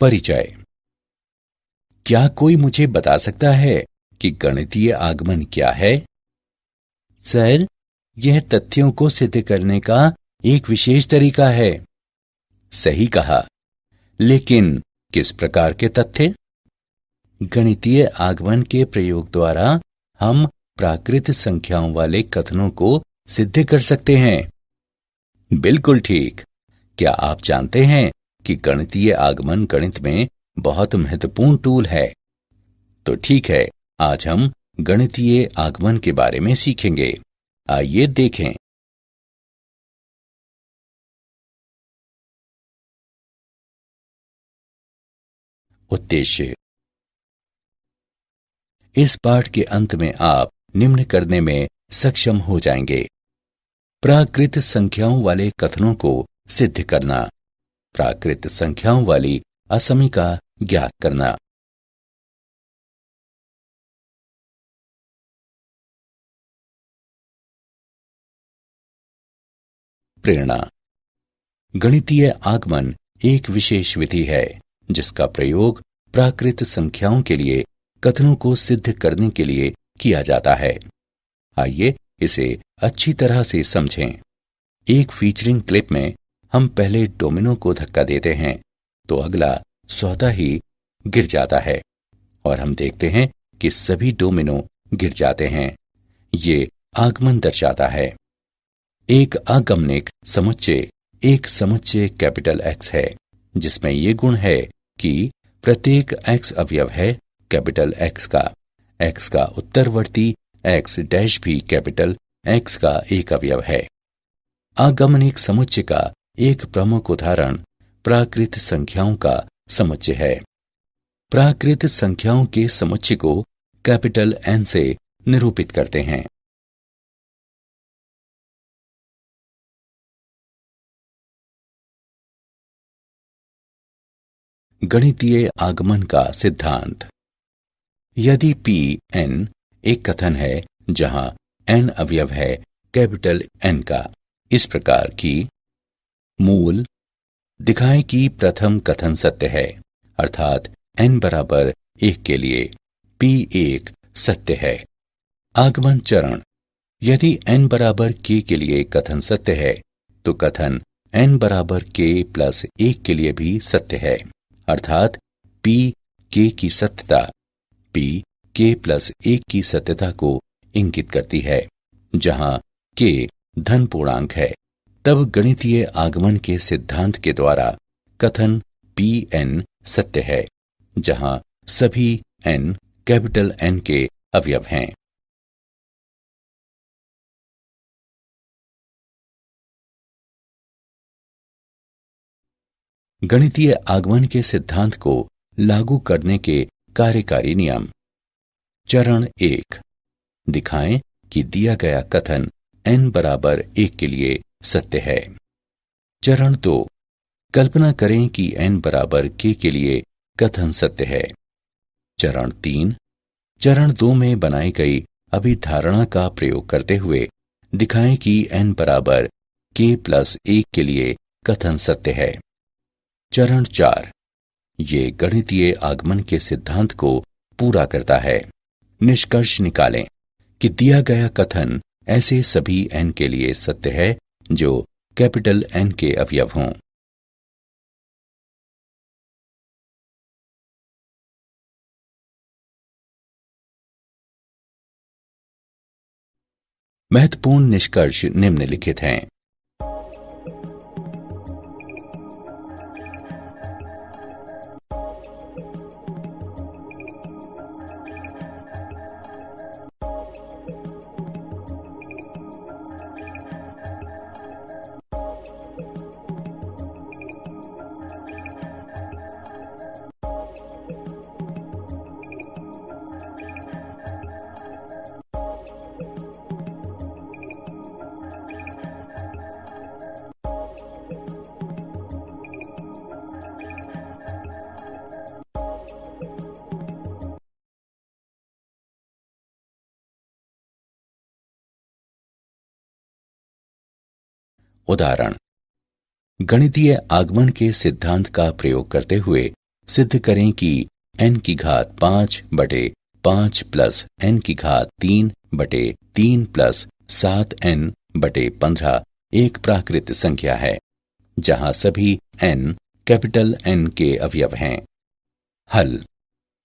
परिचय। क्या कोई मुझे बता सकता है कि गणितीय आगमन क्या है? सर, यह तथ्यों को सिद्ध करने का एक विशेष तरीका है। सही कहा, लेकिन किस प्रकार के तथ्य? गणितीय आगमन के प्रयोग द्वारा हम प्राकृत संख्याओं वाले कथनों को सिद्ध कर सकते हैं। बिल्कुल ठीक। क्या आप जानते हैं कि गणितीय आगमन गणित में बहुत महत्वपूर्ण टूल है? तो ठीक है, आज हम गणितीय आगमन के बारे में सीखेंगे। आइए देखें। उद्देश्य। इस पाठ के अंत में आप निम्न करने में सक्षम हो जाएंगे। प्राकृत संख्याओं वाले कथनों को सिद्ध करना, प्राकृत संख्याओं वाली असमीका ज्ञात करना। प्रेरणा। गणितीय आगमन एक विशेष विधि है जिसका प्रयोग प्राकृत संख्याओं के लिए कथनों को सिद्ध करने के लिए किया जाता है। आइए इसे अच्छी तरह से समझें। एक फीचरिंग क्लिप में हम पहले डोमिनो को धक्का देते हैं तो अगला स्वतः ही गिर जाता है और हम देखते हैं कि सभी डोमिनो गिर जाते हैं। ये आगमन दर्शाता है। एक आगमनिक समुच्चय एक समुच्चय कैपिटल X है जिसमें ये गुण है कि प्रत्येक X अवयव है कैपिटल X का उत्तरवर्ती X डैश भी कैपिटल X का एक अवयव है। आगमनिक समुच्चय का एक प्रमुख उदाहरण प्राकृत संख्याओं का समुच्चय है। प्राकृत संख्याओं के समुच्चय को कैपिटल N से निरूपित करते हैं। गणितीय आगमन का सिद्धांत। यदि Pn एक कथन है जहां n अवयव है कैपिटल N का, इस प्रकार की मूल दिखाएं कि प्रथम कथन सत्य है, अर्थात n बराबर 1 के लिए P1 सत्य है। आगमन चरण। यदि n बराबर k के लिए कथन सत्य है तो कथन n बराबर k प्लस 1 के लिए भी सत्य है, अर्थात P k की सत्यता P k प्लस 1 की सत्यता को इंगित करती है। जहां k धन पूर्णांक है, तब गणितीय आगमन के सिद्धांत के द्वारा कथन Pn सत्य है, जहां सभी n कैपिटल N के अवयव हैं। गणितीय आगमन के सिद्धांत को लागू करने के कार्यकारी नियम। चरण 1। दिखाएं कि दिया गया कथन n बराबर 1 के लिए सत्य है। चरण 2। कल्पना करें कि n बराबर k के लिए कथन सत्य है। चरण 3। चरण 2 में बनाई गई अभिधारणा का प्रयोग करते हुए दिखाएं कि n बराबर k प्लस 1 के लिए कथन सत्य है। चरण 4। ये गणितीय आगमन के सिद्धांत को पूरा करता है। निष्कर्ष निकालें कि दिया गया कथन ऐसे सभी n के लिए सत्य है जो कैपिटल N के अवयव हों। महत्वपूर्ण निष्कर्ष निम्नलिखित हैं। उदाहरण। गणितीय आगमन के सिद्धांत का प्रयोग करते हुए सिद्ध करें कि n की घात 5 बटे 5 प्लस n की घात 3 बटे 3 प्लस 7n बटे 15 एक प्राकृत संख्या है, जहां सभी n कैपिटल N के अवयव हैं। हल।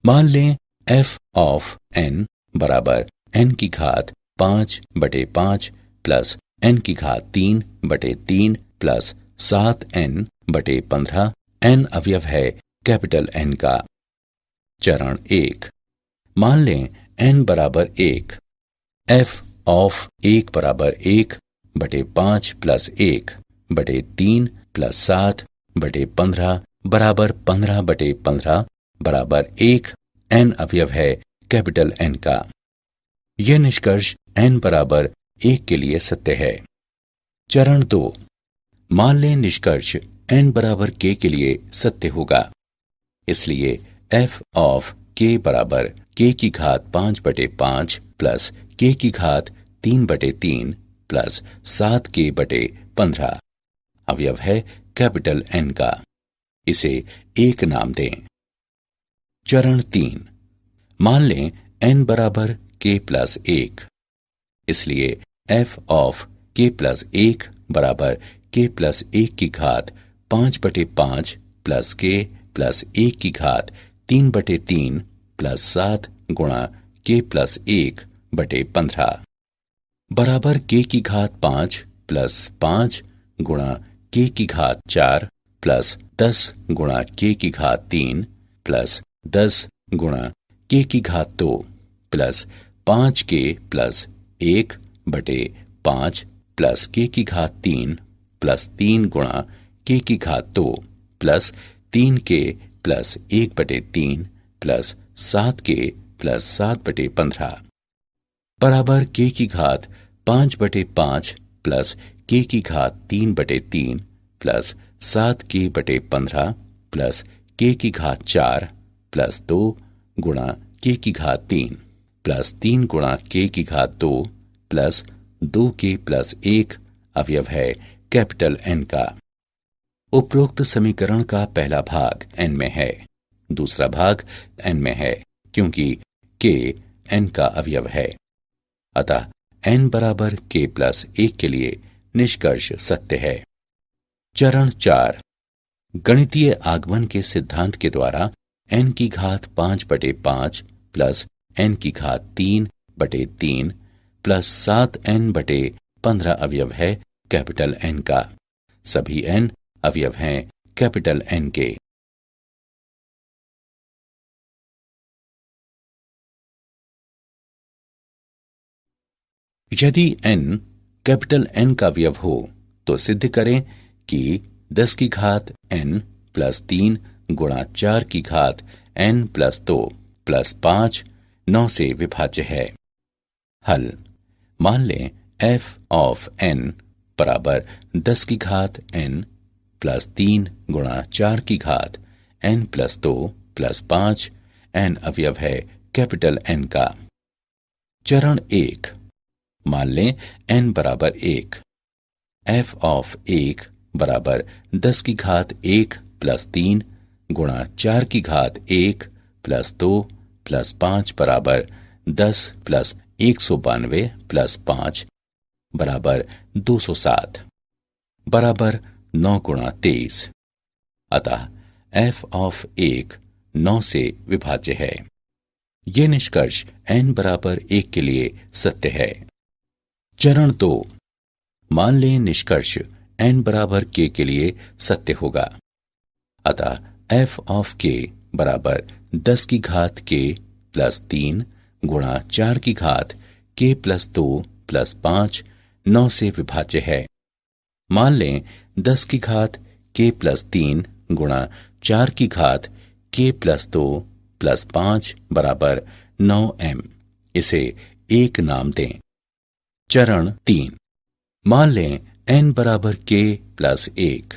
मान लें f ऑफ n बराबर n की घात 5 बटे 5 प्लस n की घात 3 बटे 3 प्लस 7n बटे 15 n अवयव है कैपिटल N का। चरण 1। मान लें n बराबर 1, f ऑफ 1 बराबर 1 बटे 5 प्लस 1 बटे 3 प्लस 7 बटे 15 बराबर 15 बटे 15 बराबर 1 n अवयव है कैपिटल N का। यह निष्कर्ष n बराबर 1 के लिए सत्य है। चरण 2। मान लें निष्कर्ष n बराबर k के लिए सत्य होगा। इसलिए f ऑफ k बराबर k की घात 5 बटे 5 प्लस k की घात 3 बटे 3 प्लस 7k बटे 15 अवयव है कैपिटल N का। इसे 1 नाम दें। चरण 3। मान लें n बराबर k प्लस 1। इसलिए f ऑफ k प्लस 1 बराबर k प्लस 1 की घात 5 बटे 5 प्लस k प्लस 1 की घात 3 बटे 3 प्लस 7 गुणा k प्लस 1 बटे 15 बराबर k की घात 5 प्लस 5 गुणा k की घात 4 प्लस 10 गुणा k की घात 3 प्लस 10 गुणा k की घात 2 प्लस 5k प्लस 1 बटे 5 प्लस k की घात 3 प्लस 3 गुणा k की घात 2 प्लस 3k प्लस 1 बटे 3 प्लस 7k प्लस 7 बटे 15 बराबर k की घात 5 बटे 5 प्लस k की घात 3 बटे 3 प्लस 7k बटे 15 प्लस k की घात 4 प्लस 2 गुणा k की घात 3 प्लस 3 गुणा k की घात 2 प्लस 2k प्लस 1 अवयव है कैपिटल N का। उपरोक्त समीकरण का पहला भाग n में है, दूसरा भाग n में है क्योंकि k n का अवयव है। अतः n बराबर k प्लस 1 के लिए निष्कर्ष सत्य है। चरण 4। गणितीय आगमन के सिद्धांत के द्वारा n की घात 5 बटे 5 प्लस n की घात 3 बटे 3 प्लस 7n बटे 15 अवयव है कैपिटल N का। सभी n अवयव हैं कैपिटल N के। यदि n कैपिटल N का अवयव हो तो सिद्ध करें कि 10 की घात n प्लस 3 गुणा 4 की घात n प्लस 2 प्लस 5 9 से विभाज्य है। हल। मान लें f ऑफ n बराबर 10 की घात n प्लस 3 गुणा 4 की घात n प्लस 2 प्लस 5 n अवयव है कैपिटल N का। चरण 1। मान लें n बराबर 1, f ऑफ 1 बराबर 10 की घात 1 प्लस 3 गुणा 4 की घात 1 प्लस 2 प्लस 5 बराबर 10 प्लस 192 प्लस 5 बराबर 207 बराबर 9 गुणा 23। अतः f ऑफ 1 9 से विभाज्य है। ये निष्कर्ष n बराबर 1 के लिए सत्य है। चरण 2। मान लें निष्कर्ष n बराबर k के लिए सत्य होगा। अतः f ऑफ k बराबर 10 की घात k प्लस 3 गुणा 4 की घात k प्लस 2 प्लस 5 9 से विभाज्य है। मान लें 10 की घात k प्लस 3 गुणा 4 की घात k प्लस 2 प्लस 5 बराबर 9m। इसे 1 नाम दें। चरण 3। मान लें n बराबर k प्लस 1।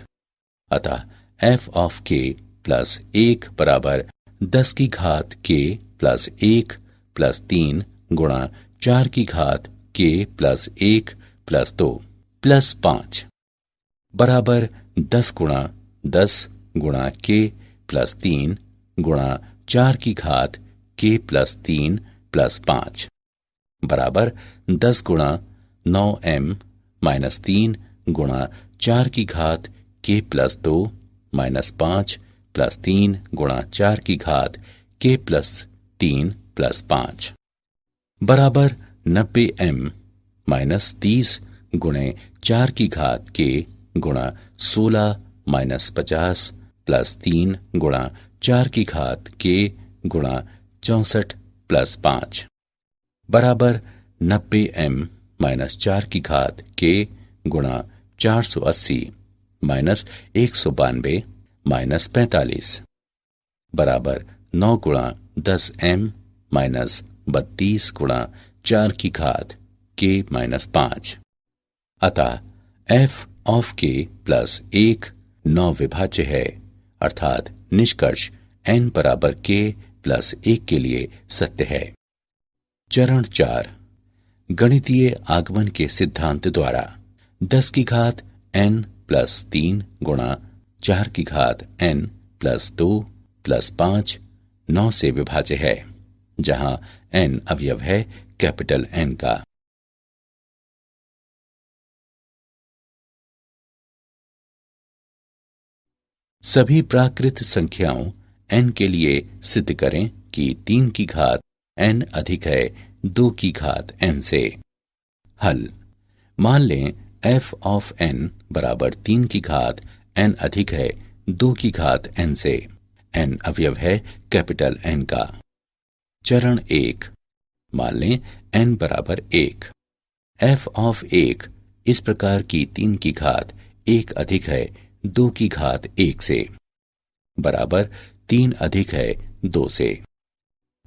अतः f ऑफ k प्लस 1 बराबर 10 की घात k प्लस 1 प्लस 3 गुणा 4 की घात k प्लस 1 प्लस 2 प्लस 5 बराबर 10 गुणा 10 गुणा k प्लस 3 गुणा 4 की घात k प्लस 3 प्लस 5 बराबर 10 गुणा 9m माइनस 3 गुणा 4 की घात k प्लस 2 माइनस 5 प्लस 3 गुणा 4 की घात k प्लस 3 प्लस 5 बराबर 90m माइनस 30 गुणे 4 की घात k गुणा 16 माइनस 50 प्लस 3 गुणा 4 की घात k गुणा 64 प्लस 5 बराबर 90m माइनस 4 की घात k गुणा 480 माइनस 192 माइनस 45 बराबर 9 गुणा 10m माइनस 32 गुणा 4 की घात k माइनस 5 अतः f ऑफ k प्लस 1 9 विभाज्य है, अर्थात निष्कर्ष n बराबर k प्लस 1 के लिए सत्य है। चरण 4 गणितीय आगमन के सिद्धांत द्वारा 10 की घात n प्लस 3 गुणा 4 की घात n प्लस 2 प्लस 5 9 से विभाज्य है, जहां n अवयव है कैपिटल N का। सभी प्राकृत संख्याओं n के लिए सिद्ध करें कि 3 की घात n अधिक है 2 की घात n से। हल मान लें f ऑफ n बराबर 3 की घात n अधिक है 2 की घात n से। n अवयव है कैपिटल N का। चरण 1 मान लें n बराबर 1। f ऑफ 1 इस प्रकार की 3 की घात 1 अधिक है 2 की घात 1 से बराबर 3 अधिक है 2 से,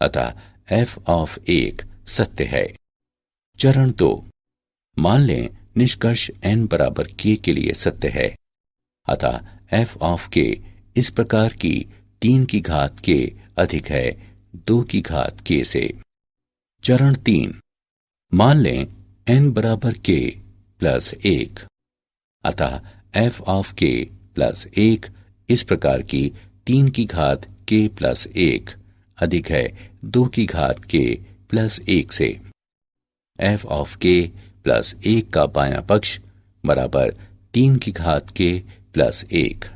अतः f ऑफ 1 सत्य है। चरण 2 मान लें निष्कर्ष n बराबर k के लिए सत्य है, अतः f ऑफ k इस प्रकार की 3 की घात k अधिक है 2 की घात k से। चरण 3 मान लें n बराबर k प्लस 1, अतः f ऑफ k प्लस 1 इस प्रकार की 3 की घात k प्लस 1 अधिक है 2 की घात k प्लस 1 से। f ऑफ k प्लस 1 का बायां पक्ष बराबर 3 की घात k प्लस 1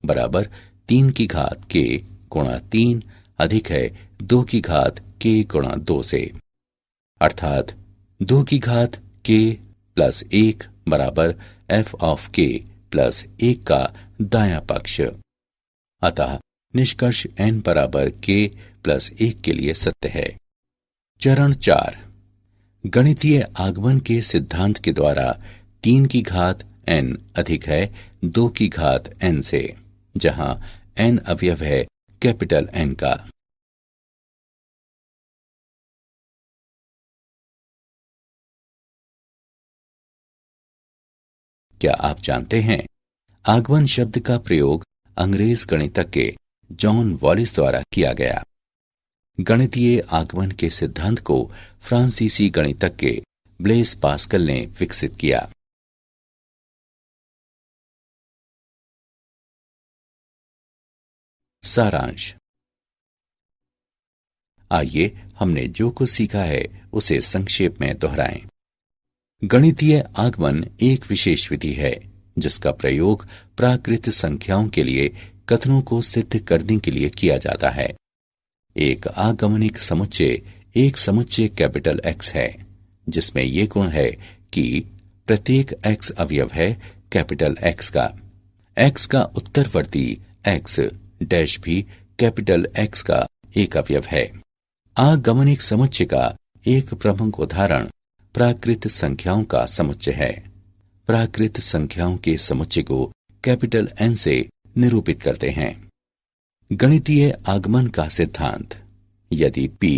बराबर 3 की घात k गुणा 3 अधिक है 2 की घात k गुणा 2 से, अर्थात 2 की घात k प्लस 1 बराबर f ऑफ k प्लस 1 का दायां पक्ष। अतः निष्कर्ष n बराबर k प्लस 1 के लिए सत्य है। चरण 4 गणितीय आगमन के सिद्धांत के द्वारा 3 की घात n अधिक है 2 की घात n से, जहां n अवयव है कैपिटल N का। क्या आप जानते हैं आगमन शब्द का प्रयोग अंग्रेज गणितज्ञ जॉन वॉलिस द्वारा किया गया। गणितीय आगमन के सिद्धांत को फ्रांसीसी गणितज्ञ ब्लेस पास्कल ने विकसित किया। सारांश। आइए हमने जो कुछ सीखा है उसे संक्षेप में दोहराएं। गणितीय आगमन एक विशेष विधि है जिसका प्रयोग प्राकृत संख्याओं के लिए कथनों को सिद्ध करने के लिए किया जाता है। एक आगमनिक समुच्चय एक समुच्चय कैपिटल X है जिसमें ये गुण है कि प्रत्येक X अवयव है कैपिटल X का। X का उत्तरवर्ती X डैश भी कैपिटल X का एक अवयव है। आगमनिक समुच्चय का एक प्रमुख उदाहरण प्राकृत संख्याओं का समुच्चय है। प्राकृत संख्याओं के समुच्चय को कैपिटल N से निरूपित करते हैं। गणितीय आगमन का सिद्धांत। यदि P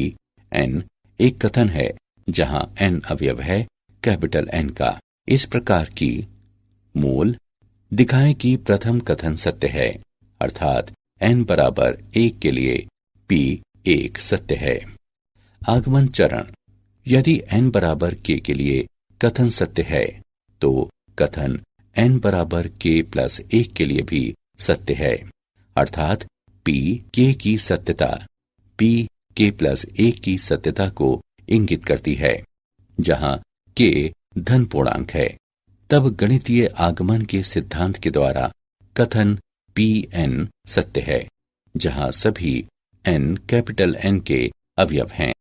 n एक कथन है जहां n अवयव है कैपिटल N का, इस प्रकार की मूल दिखाएं कि प्रथम कथन सत्य है, अर्थात n बराबर 1 के लिए P 1 सत्य है। आगमन चरण। यदि n बराबर k के लिए कथन सत्य है तो कथन n बराबर k प्लस 1 के लिए भी सत्य है, अर्थात P K की सत्यता P K+1 की सत्यता को इंगित करती है। जहां K धन पूर्णांक है, तब गणितीय आगमन के सिद्धांत के द्वारा कथन Pn सत्य है, जहां सभी n कैपिटल N के अवयव हैं।